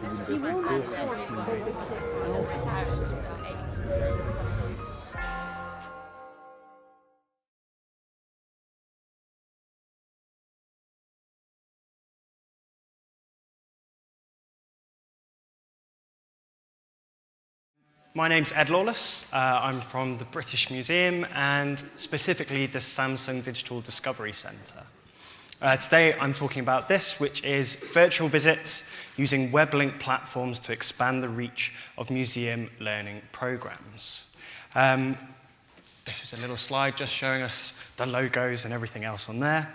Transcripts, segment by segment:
My name's Ed Lawless. I'm from the British Museum and specifically the Samsung Digital Discovery Centre. Today I'm talking about this, which is virtual visits using web-linked platforms to expand the reach of museum learning programs. This is a little slide just showing us the logos and everything else on there.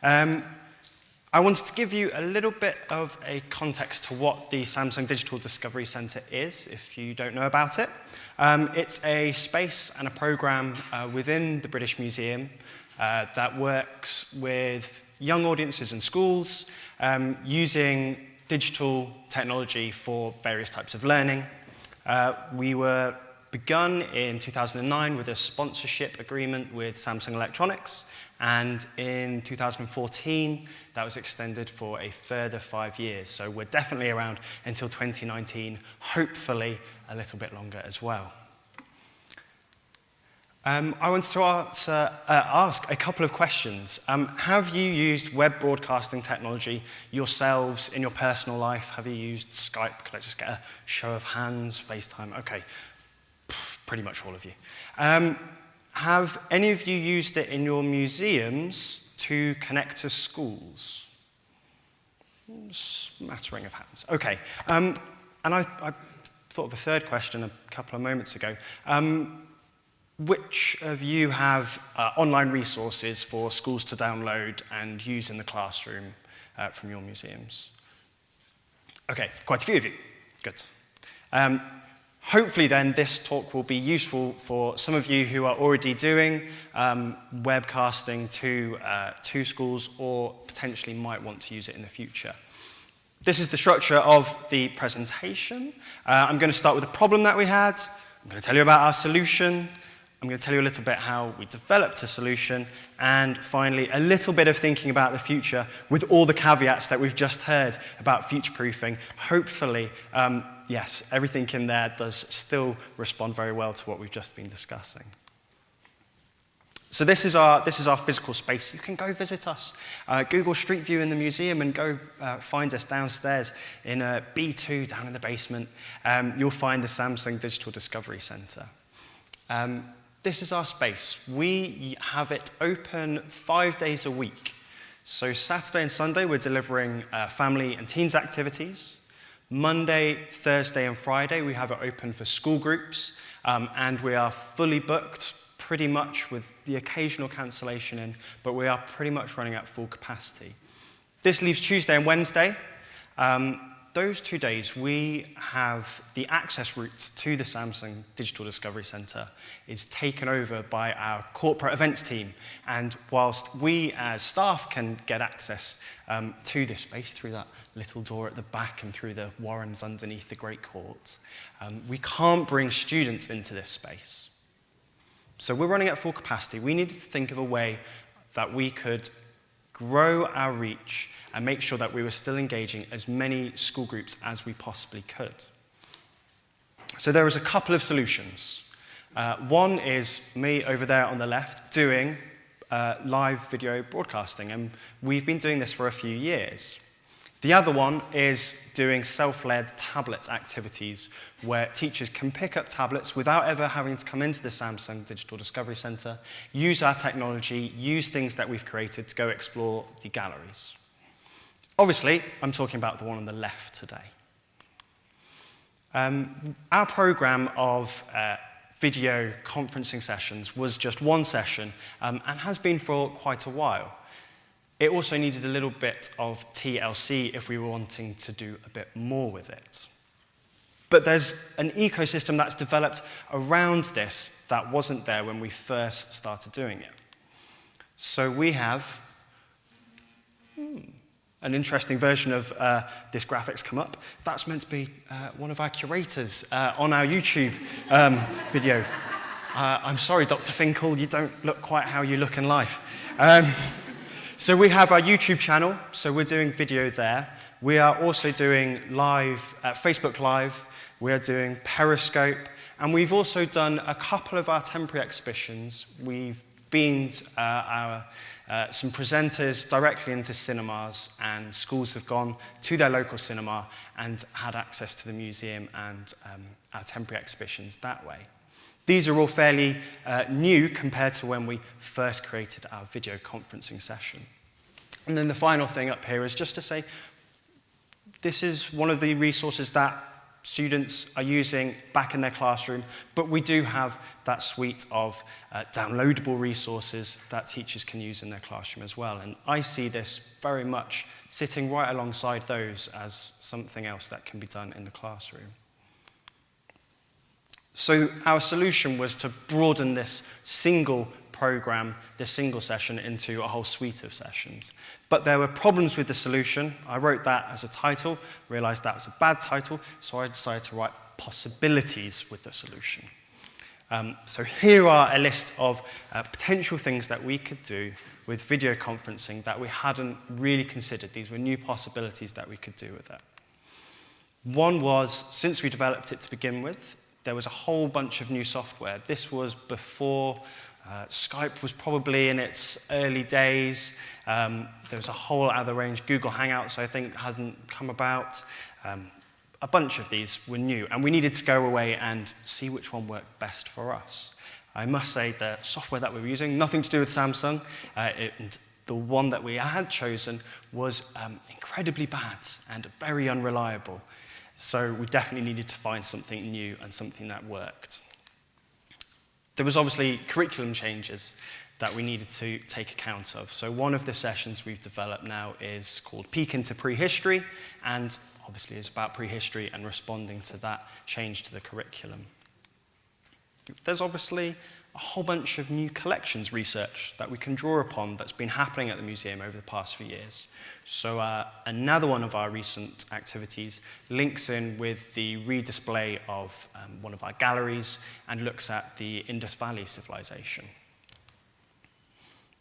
I wanted to give you a little bit of a context to what the Samsung Digital Discovery Centre is, if you don't know about it. It's a space and a programme within the British Museum that works with young audiences and schools using digital technology for various types of learning. We were begun in 2009 with a sponsorship agreement with Samsung Electronics, and in 2014 that was extended for a further 5 years. So we're definitely around until 2019, hopefully a little bit longer as well. I wanted to ask a couple of questions. Have you used web broadcasting technology yourselves in your personal life? Have you used Skype? Could I just get a show of hands? FaceTime? Okay. Pretty much all of you. Have any of you used it in your museums to connect to schools? Smattering of hands. Okay. And I thought of a third question a couple of moments ago. Which of you have online resources for schools to download and use in the classroom from your museums? Okay, quite a few of you. Good. Hopefully then this talk will be useful for some of you who are already doing webcasting to schools or potentially might want to use it in the future. This is the structure of the presentation. I'm going to start with the problem that we had. I'm going to tell you about our solution. I'm going to tell you a little bit how we developed a solution, and finally a little bit of thinking about the future with all the caveats that we've just heard about future-proofing. Hopefully, yes, everything in there does still respond very well to what we've just been discussing. So this is our physical space. You can go visit us. Google Street View in the museum and go find us downstairs in B2 down in the basement. You'll find the Samsung Digital Discovery Centre. This is our space. We have it open 5 days a week. So Saturday and Sunday, we're delivering family and teens activities. Monday, Thursday, and Friday, we have it open for school groups, and we are fully booked pretty much with the occasional cancellation in, but we are pretty much running at full capacity. This leaves Tuesday and Wednesday. Those 2 days, we have the access route to the Samsung Digital Discovery Centre is taken over by our corporate events team. And whilst we as staff can get access to this space through that little door at the back and through the warrens underneath the Great Court, we can't bring students into this space. So we're running at full capacity. We needed to think of a way that we could grow our reach and make sure that we were still engaging as many school groups as we possibly could. So there was a couple of solutions. One is me over there on the left doing live video broadcasting, and we've been doing this for a few years. The other one is doing self-led tablet activities where teachers can pick up tablets without ever having to come into the Samsung Digital Discovery Centre, use our technology, use things that we've created to go explore the galleries. Obviously, I'm talking about the one on the left today. Our programme of video conferencing sessions was just one session and has been for quite a while. It also needed a little bit of TLC if we were wanting to do a bit more with it. But there's an ecosystem that's developed around this that wasn't there when we first started doing it. So we have an interesting version of this graphics come up. That's meant to be one of our curators on our YouTube video. I'm sorry, Dr. Finkel, you don't look quite how you look in life. So we have our YouTube channel, so we're doing video there. We are also doing live, Facebook Live, we are doing Periscope, and we've also done a couple of our temporary exhibitions. We've beamed some presenters directly into cinemas, and schools have gone to their local cinema and had access to the museum and our temporary exhibitions that way. These are all fairly new compared to when we first created our video conferencing session. And then the final thing up here is just to say, this is one of the resources that students are using back in their classroom, but we do have that suite of downloadable resources that teachers can use in their classroom as well. And I see this very much sitting right alongside those as something else that can be done in the classroom. So our solution was to broaden this single program, this single session, into a whole suite of sessions. But there were problems with the solution. I wrote that as a title, realized that was a bad title, so I decided to write possibilities with the solution. So here are a list of potential things that we could do with video conferencing that we hadn't really considered. These were new possibilities that we could do with it. One was, since we developed it to begin with, there was a whole bunch of new software. This was before Skype was probably in its early days. There was a whole other range. Google Hangouts, I think, hasn't come about. A bunch of these were new, and we needed to go away and see which one worked best for us. I must say the software that we were using, nothing to do with Samsung, and the one that we had chosen was incredibly bad and very unreliable. So we definitely needed to find something new and something that worked. There was obviously curriculum changes that we needed to take account of. So one of the sessions we've developed now is called Peek into Prehistory, and obviously is about prehistory and responding to that change to the curriculum. There's obviously a whole bunch of new collections research that we can draw upon that's been happening at the museum over the past few years. So another one of our recent activities links in with the redisplay of one of our galleries and looks at the Indus Valley civilization.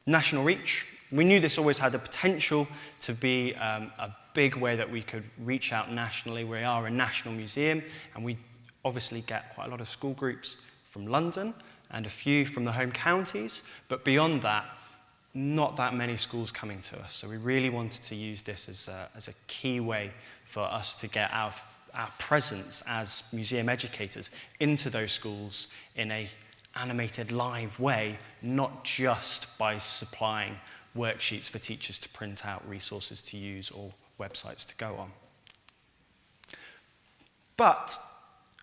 National reach. We knew this always had the potential to be a big way that we could reach out nationally. We are a national museum, and we obviously get quite a lot of school groups from London and a few from the home counties, but beyond that, not that many schools coming to us. So we really wanted to use this as a key way for us to get our presence as museum educators into those schools in an animated live way, not just by supplying worksheets for teachers to print out, resources to use, or websites to go on. But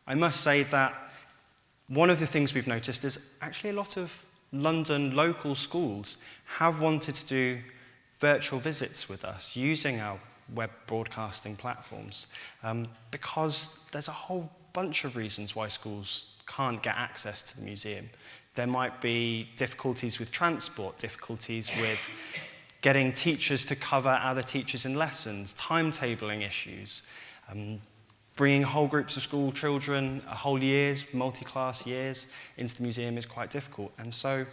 I must say that one of the things we've noticed is actually a lot of London local schools have wanted to do virtual visits with us using our web broadcasting platforms because there's a whole bunch of reasons why schools can't get access to the museum. There might be difficulties with transport, difficulties with getting teachers to cover other teachers in lessons, timetabling issues, bringing whole groups of school children, whole years, multi-class years into the museum is quite difficult. And so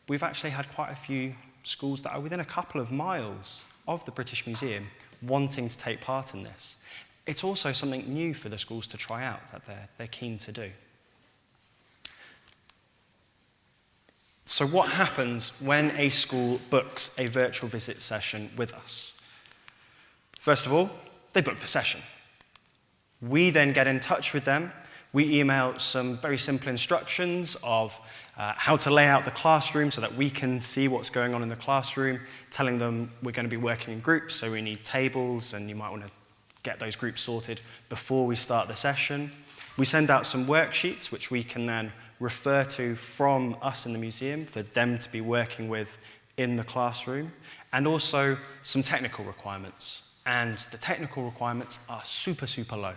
we've actually had quite a few schools that are within a couple of miles of the British Museum wanting to take part in this. It's also something new for the schools to try out that they're keen to do. So what happens when a school books a virtual visit session with us? First of all, they book the session. We then get in touch with them. We email some very simple instructions of how to lay out the classroom so that we can see what's going on in the classroom, telling them we're going to be working in groups, so we need tables, and you might want to get those groups sorted before we start the session. We send out some worksheets, which we can then refer to from us in the museum for them to be working with in the classroom, and also some technical requirements. And the technical requirements are super, super low.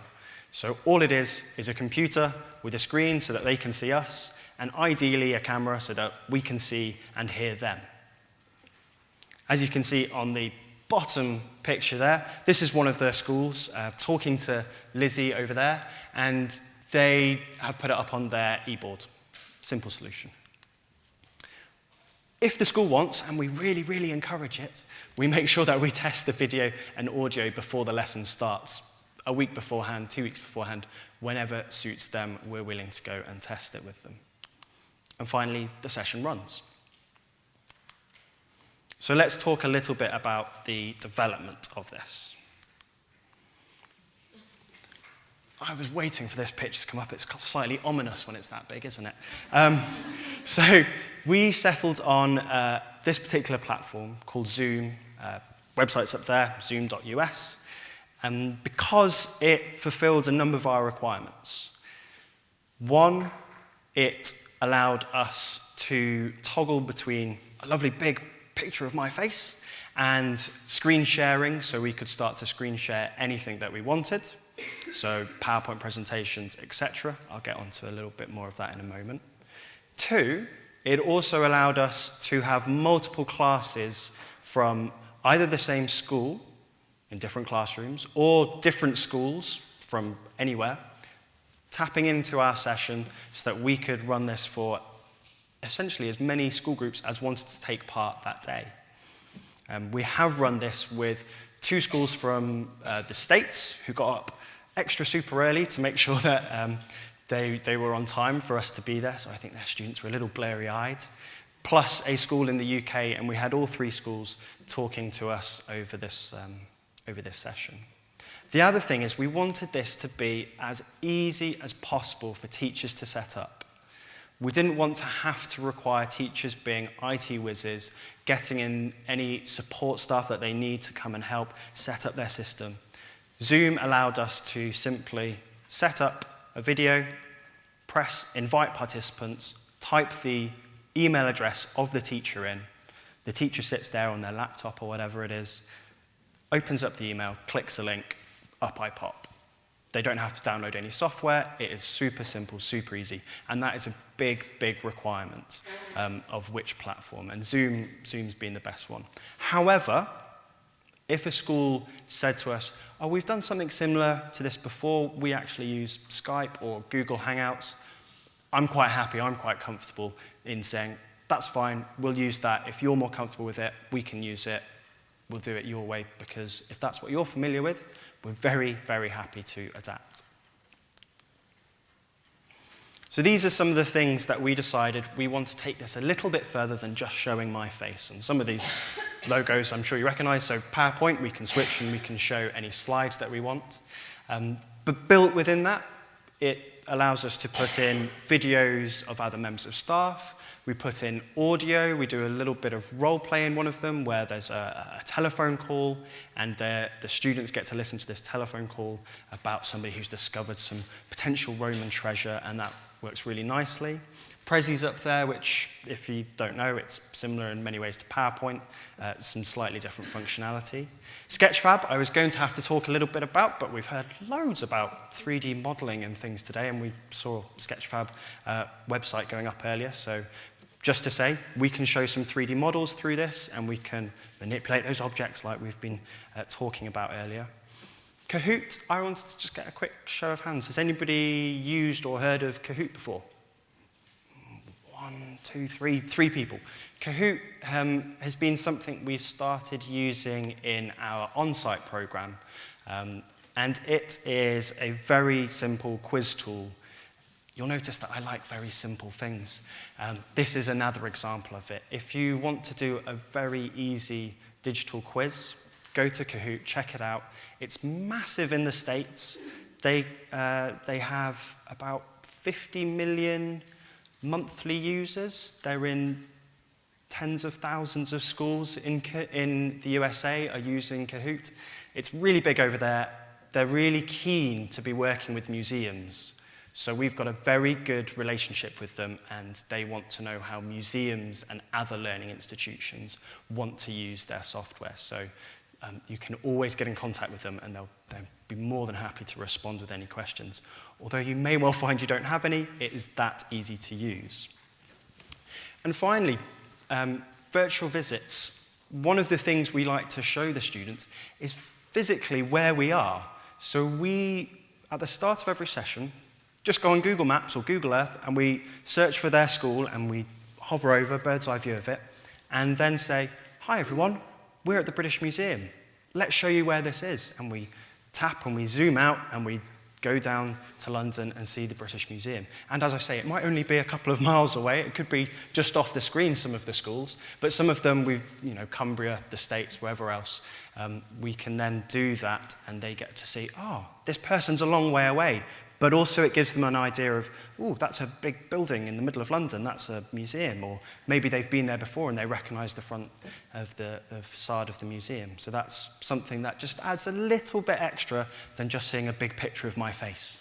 So all it is a computer with a screen so that they can see us, and ideally a camera so that we can see and hear them. As you can see on the bottom picture there, this is one of the schools talking to Lizzie over there, and they have put it up on their e-board. Simple solution. If the school wants, and we really, really encourage it, we make sure that we test the video and audio before the lesson starts. A week beforehand, 2 weeks beforehand, whenever suits them, we're willing to go and test it with them. And finally, the session runs. So let's talk a little bit about the development of this. I was waiting for this pitch to come up. It's slightly ominous when it's that big, isn't it? So we settled on this particular platform called Zoom. Website's up there, zoom.us. And because it fulfilled a number of our requirements. One, it allowed us to toggle between a lovely big picture of my face and screen sharing, so we could start to screen share anything that we wanted. So PowerPoint presentations, etc. I'll get onto a little bit more of that in a moment. Two, it also allowed us to have multiple classes from either the same school in different classrooms or different schools from anywhere, tapping into our session so that we could run this for essentially as many school groups as wanted to take part that day. We have run this with 2 schools from the States who got up extra super early to make sure that they were on time for us to be there, so I think their students were a little blurry-eyed, plus a school in the UK, and we had all 3 schools talking to us over this session. The other thing is we wanted this to be as easy as possible for teachers to set up. We didn't want to have to require teachers being IT whizzes, getting in any support staff that they need to come and help set up their system. Zoom allowed us to simply set up a video, press invite participants, type the email address of the teacher in. The teacher sits there on their laptop or whatever it is, opens up the email, clicks a link, up I pop. They don't have to download any software. It is super simple, super easy. And that is a big, big requirement of which platform. And Zoom's been the best one. However, if a school said to us, oh, we've done something similar to this before, we actually use Skype or Google Hangouts, I'm quite happy, I'm quite comfortable in saying, that's fine, we'll use that. If you're more comfortable with it, we can use it. We'll do it your way, because if that's what you're familiar with, we're very, very happy to adapt. So these are some of the things that we decided we want to take this a little bit further than just showing my face. And some of these logos I'm sure you recognize. So PowerPoint, we can switch and we can show any slides that we want. But built within that, it allows us to put in videos of other members of staff. We put in audio. We do a little bit of role play in one of them where there's a telephone call, and the students get to listen to this telephone call about somebody who's discovered some potential Roman treasure, and that works really nicely. Prezi's up there, which, if you don't know, it's similar in many ways to PowerPoint, some slightly different functionality. Sketchfab, I was going to have to talk a little bit about, but we've heard loads about 3D modeling and things today, and we saw Sketchfab website going up earlier, so just to say, we can show some 3D models through this, and we can manipulate those objects like we've been talking about earlier. Kahoot, I wanted to just get a quick show of hands. Has anybody used or heard of Kahoot before? 1, 2, 3 people. Kahoot has been something we've started using in our on-site program, and it is a very simple quiz tool. You'll notice that I like very simple things. This is another example of it. If you want to do a very easy digital quiz, go to Kahoot, check it out. It's massive in the States. They have about 50 million monthly users. They're in tens of thousands of schools in the USA are using Kahoot. It's really big over there. They're really keen to be working with museums. So we've got a very good relationship with them, and they want to know how museums and other learning institutions want to use their software. So you can always get in contact with them, and they'll be more than happy to respond with any questions. Although you may well find you don't have any, it is that easy to use. And finally, virtual visits. One of the things we like to show the students is physically where we are. So we, at the start of every session, just go on Google Maps or Google Earth, and we search for their school, and we hover over, bird's eye view of it, and then say, "Hi everyone, we're at the British Museum. Let's show you where this is." And we tap and we zoom out and we go down to London and see the British Museum. And as I say, it might only be a couple of miles away. It could be just off the screen, some of the schools, but some of them, Cumbria, the States, wherever else, we can then do that and they get to see, oh, this person's a long way away. But also it gives them an idea of, oh, that's a big building in the middle of London, that's a museum. Or maybe they've been there before and they recognise the front of the facade of the museum. So that's something that just adds a little bit extra than just seeing a big picture of my face.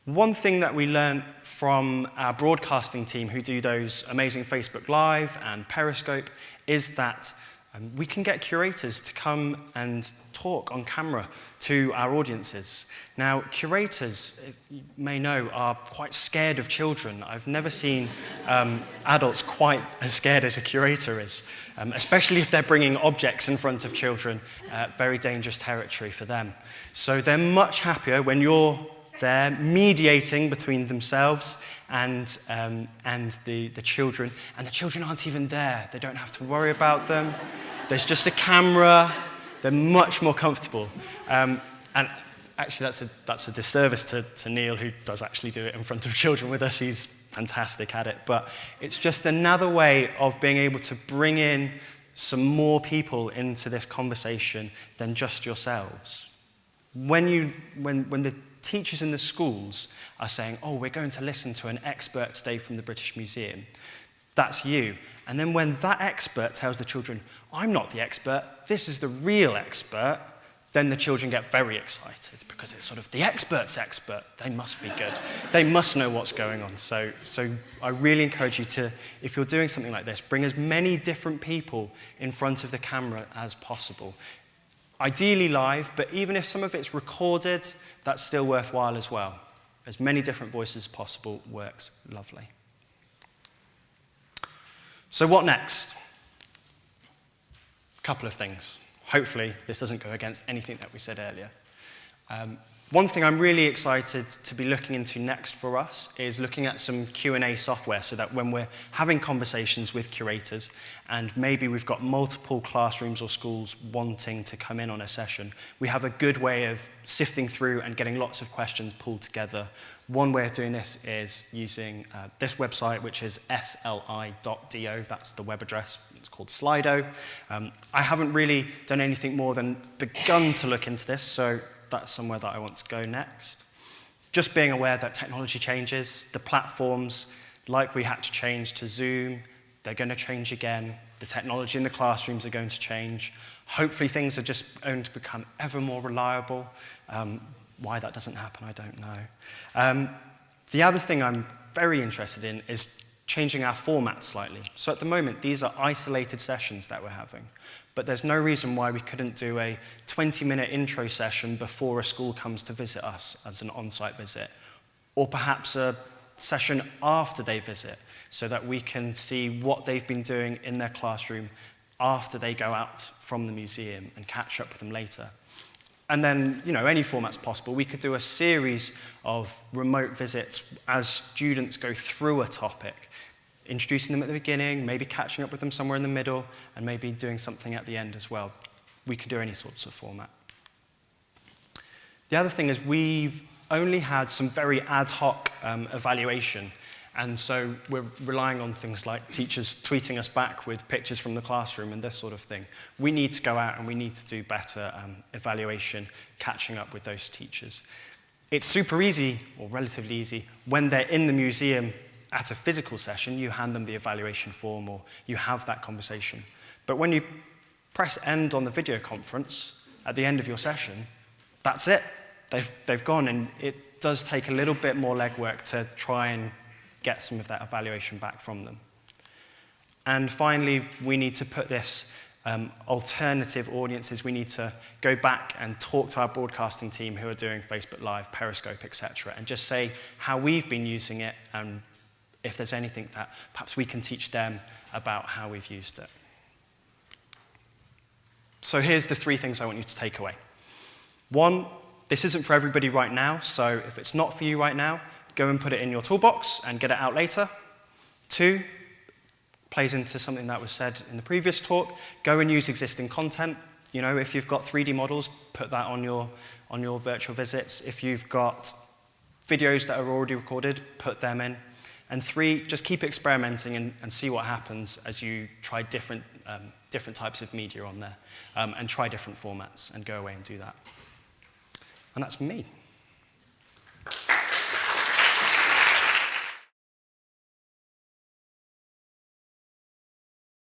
One thing that we learned from our broadcasting team who do those amazing Facebook Live and Periscope is that we can get curators to come and talk on camera to our audiences. Now, curators, you may know, are quite scared of children. I've never seen adults quite as scared as a curator is, especially if they're bringing objects in front of children, very dangerous territory for them. So they're much happier when you're there mediating between themselves and the children. And the children aren't even there. They don't have to worry about them. There's just a camera. They're much more comfortable. And actually, that's a disservice to Neil, who does actually do it in front of children with us. He's fantastic at it. But it's just another way of being able to bring in some more people into this conversation than just yourselves. When the teachers in the schools are saying, oh, we're going to listen to an expert today from the British Museum, that's you. And then when that expert tells the children, I'm not the expert, this is the real expert, then the children get very excited because it's sort of the expert's expert. They must be good. They must know what's going on. So I really encourage you to, if you're doing something like this, bring as many different people in front of the camera as possible. Ideally live, but even if some of it's recorded, that's still worthwhile as well. As many different voices as possible works lovely. So what next? A couple of things. Hopefully this doesn't go against anything that we said earlier. One thing I'm really excited to be looking into next for us is looking at some Q&A software so that when we're having conversations with curators and maybe we've got multiple classrooms or schools wanting to come in on a session, we have a good way of sifting through and getting lots of questions pulled together. One way of doing this is using this website, which is sli.do. That's the web address. It's called Slido. I haven't really done anything more than begun to look into this, so that's somewhere that I want to go next. Just being aware that technology changes. The platforms, like we had to change to Zoom, they're going to change again. The technology in the classrooms are going to change. Hopefully things are just going to become ever more reliable. Why that doesn't happen, I don't know. The other thing I'm very interested in is changing our format slightly. So at the moment, these are isolated sessions that we're having. But there's no reason why we couldn't do a 20-minute intro session before a school comes to visit us as an on-site visit. Or perhaps a session after they visit, so that we can see what they've been doing in their classroom after they go out from the museum and catch up with them later. And then, any format's possible. We could do a series of remote visits as students go through a topic, introducing them at the beginning, maybe catching up with them somewhere in the middle, and maybe doing something at the end as well. We could do any sorts of format. The other thing is we've only had some very ad hoc evaluation, and so we're relying on things like teachers tweeting us back with pictures from the classroom and this sort of thing. We need to go out and we need to do better evaluation, catching up with those teachers. It's super easy, or relatively easy, when they're in the museum at a physical session, you hand them the evaluation form or you have that conversation. But when you press end on the video conference at the end of your session, that's it. They've gone, and it does take a little bit more legwork to try and get some of that evaluation back from them. And finally, we need to put this alternative audiences. We need to go back and talk to our broadcasting team who are doing Facebook Live, Periscope, etc., and just say how we've been using it and if there's anything that perhaps we can teach them about how we've used it. So here's the 3 things I want you to take away. 1, this isn't for everybody right now, so if it's not for you right now, go and put it in your toolbox and get it out later. 2 plays into something that was said in the previous talk. Go and use existing content. You know, if you've got 3D models, put that on your virtual visits. If you've got videos that are already recorded, put them in. And 3, just keep experimenting and see what happens as you try different types of media on there, and try different formats and go away and do that. And that's me.